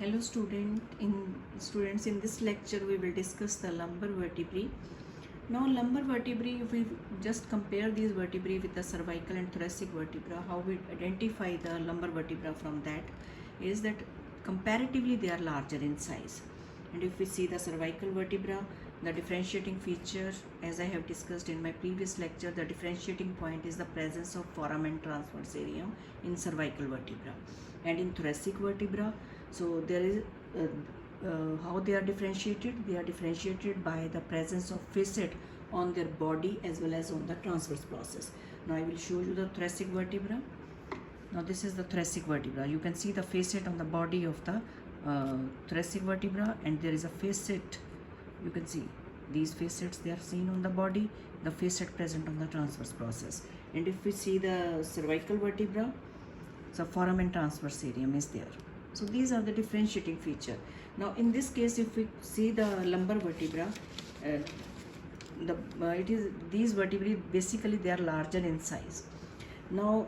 Hello students, in this lecture we will discuss the lumbar vertebrae. Now lumbar vertebrae, if we just compare these vertebrae with the cervical and thoracic vertebra, how we identify the lumbar vertebra from that is that comparatively they are larger in size. And if we see the cervical vertebra, the differentiating feature, as I have discussed in my previous lecture, the differentiating point is the presence of foramen transverse area in cervical vertebra. And in thoracic vertebra, so there is how they are differentiated. They are differentiated by the presence of facet on their body as well as on the transverse process. Now I will show you the thoracic vertebra. Now this is the thoracic vertebra. You can see the facet on the body of the thoracic vertebra, and there is a facet. You can see these facets, they are seen on the body, the facet present on the transverse process. And if we see the cervical vertebra, so foramen transverse area is there. So these are the differentiating feature. Now in this case, if we see the lumbar vertebra, these vertebrae basically they are larger in size. Now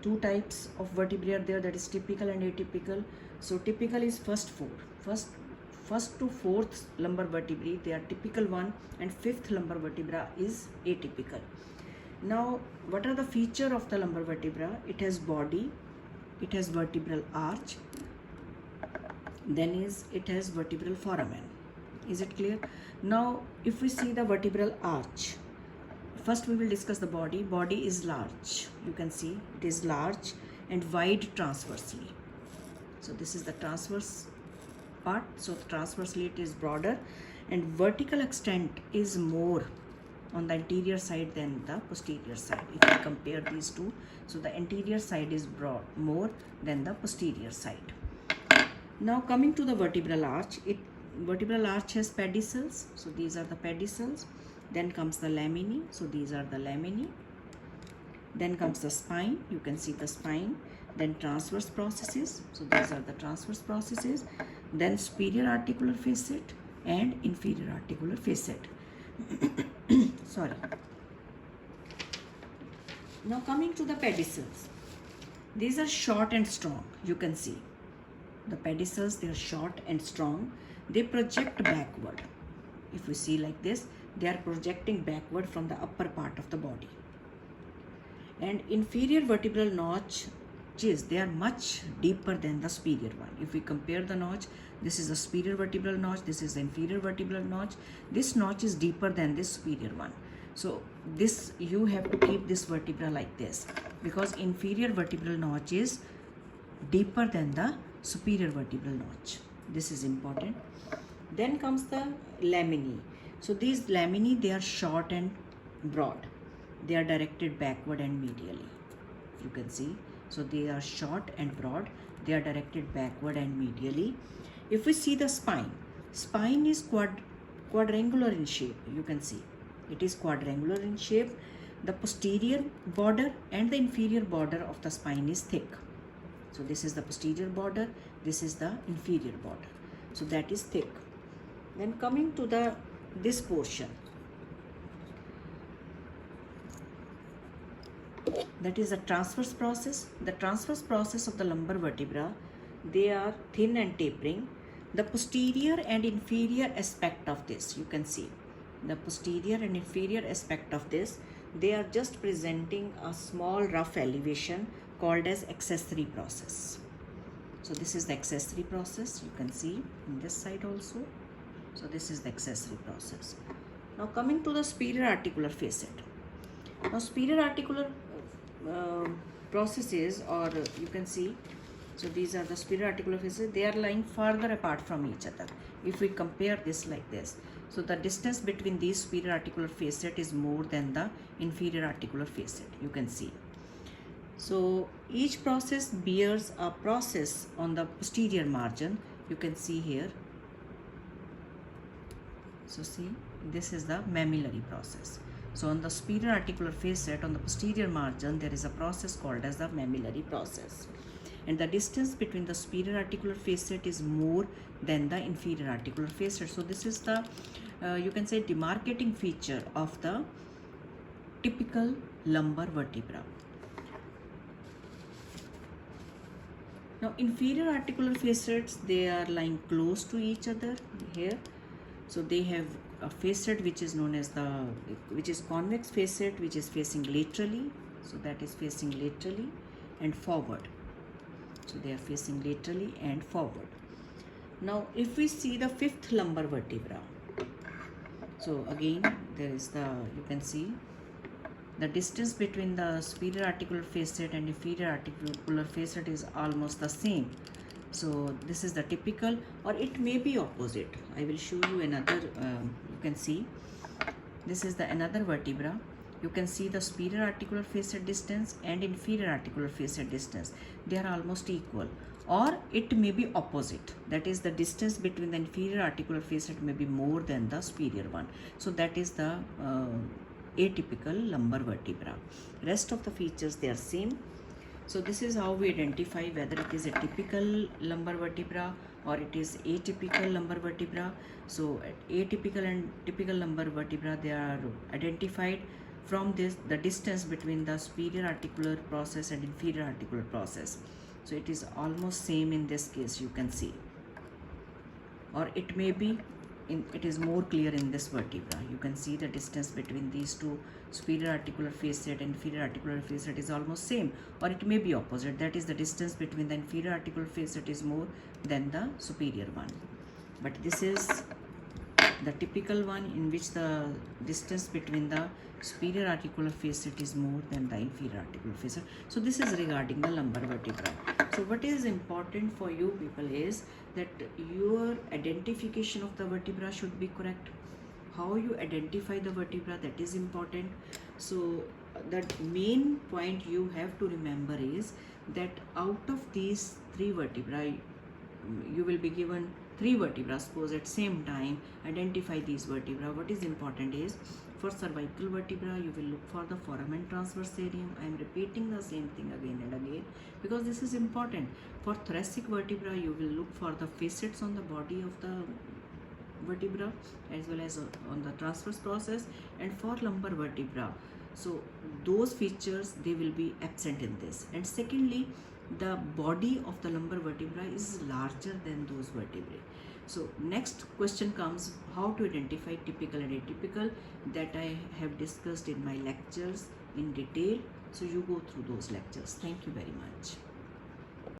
two types of vertebrae are there, that is typical and atypical. So typical is first to fourth lumbar vertebrae, they are typical one, and fifth lumbar vertebra is atypical. Now what are the feature of the lumbar vertebra? It has body, it has vertebral arch, then it has vertebral foramen. Is it clear? Now if we see the vertebral arch, first we will discuss the body. Body is large, you can see it is large and wide transversely. So this is the transverse part, so transversely it is broader, and vertical extent is more on the anterior side than the posterior side. If we compare these two, so the anterior side is broad more than the posterior side. Now coming to the vertebral arch, vertebral arch has pedicels, so these are the pedicels. Then comes the laminae, so these are the laminae. Then comes the spine, you can see the spine. Then transverse processes, so these are the transverse processes. Then superior articular facet and inferior articular facet. Sorry. Now coming to the pedicels, these are short and strong. You can see the pedicels, they are short and strong. They project backward. If we see like this, they are projecting backward from the upper part of the body. And inferior vertebral notches, they are much deeper than the superior one. If we compare the notch, this is the superior vertebral notch, this is the inferior vertebral notch. This notch is deeper than this superior one. So this, you have to keep this vertebra like this, because inferior vertebral notch is deeper than the superior vertebral notch. This is important. Then comes the laminae. So these laminae, they are short and broad. They are directed backward and medially. You can see. So they are short and broad. They are directed backward and medially. If we see the spine, spine is quadrangular in shape. You can see it is quadrangular in shape. The posterior border and the inferior border of the spine is thick. So this is the posterior border, this is the inferior border. So that is thick. Then coming to this portion, that is the transverse process. The transverse process of the lumbar vertebra, they are thin and tapering. The posterior and inferior aspect of this, you can see the posterior and inferior aspect of this, they are just presenting a small rough elevation called as accessory process. So this is the accessory process, you can see in this side also. So this is the accessory process. Now coming to the superior articular facet. Now superior articular processes, or you can see, so these are the superior articular facets, they are lying farther apart from each other. If we compare this like this, so the distance between these superior articular facet is more than the inferior articular facet, you can see. So each process bears a process on the posterior margin, you can see here. So see, this is the mammillary process. So on the superior articular facet, on the posterior margin, there is a process called as the mammillary process. And the distance between the superior articular facet is more than the inferior articular facet. So this is the, you can say, demarcating feature of the typical lumbar vertebra. Now inferior articular facets, they are lying close to each other here. So they have a facet which is known as which is convex facet, which is facing laterally. So that is facing laterally and forward. So they are facing laterally and forward. Now if we see the fifth lumbar vertebra, so again there is you can see the distance between the superior articular facet and inferior articular facet is almost the same. So this is the typical, or it may be opposite. I will show you another. You can see this is the another vertebra. You can see the superior articular facet distance and inferior articular facet distance. They are almost equal, or it may be opposite. That is, the distance between the inferior articular facet may be more than the superior one. So that is the atypical lumbar vertebra. Rest of the features, they are same. So this is how we identify whether it is a typical lumbar vertebra or it is atypical lumbar vertebra. So atypical and typical lumbar vertebra, they are identified from the distance between the superior articular process and inferior articular process. So it is almost same in this case, you can see, or it may be it is more clear in this vertebra. You can see the distance between these two, superior articular facet and inferior articular facet, is almost same, or it may be opposite. That is, the distance between the inferior articular facet is more than the superior one. But this is the typical one, in which the distance between the superior articular facet is more than the inferior articular facet. So this is regarding the lumbar vertebra. So what is important for you people is that your identification of the vertebra should be correct. How you identify the vertebra, that is important. So the main point you have to remember is that out of these three vertebrae, you will be given three vertebrae, suppose at same time, identify these vertebrae. What is important is, for cervical vertebra, you will look for the foramen transversarium. I am repeating the same thing again and again because this is important. For thoracic vertebra, you will look for the facets on the body of the vertebra as well as on the transverse process. And for lumbar vertebra, so those features, they will be absent in this. And secondly, the body of the lumbar vertebra is larger than those vertebrae. So next question comes, how to identify typical and atypical. That I have discussed in my lectures in detail. So you go through those lectures. Thank you very much.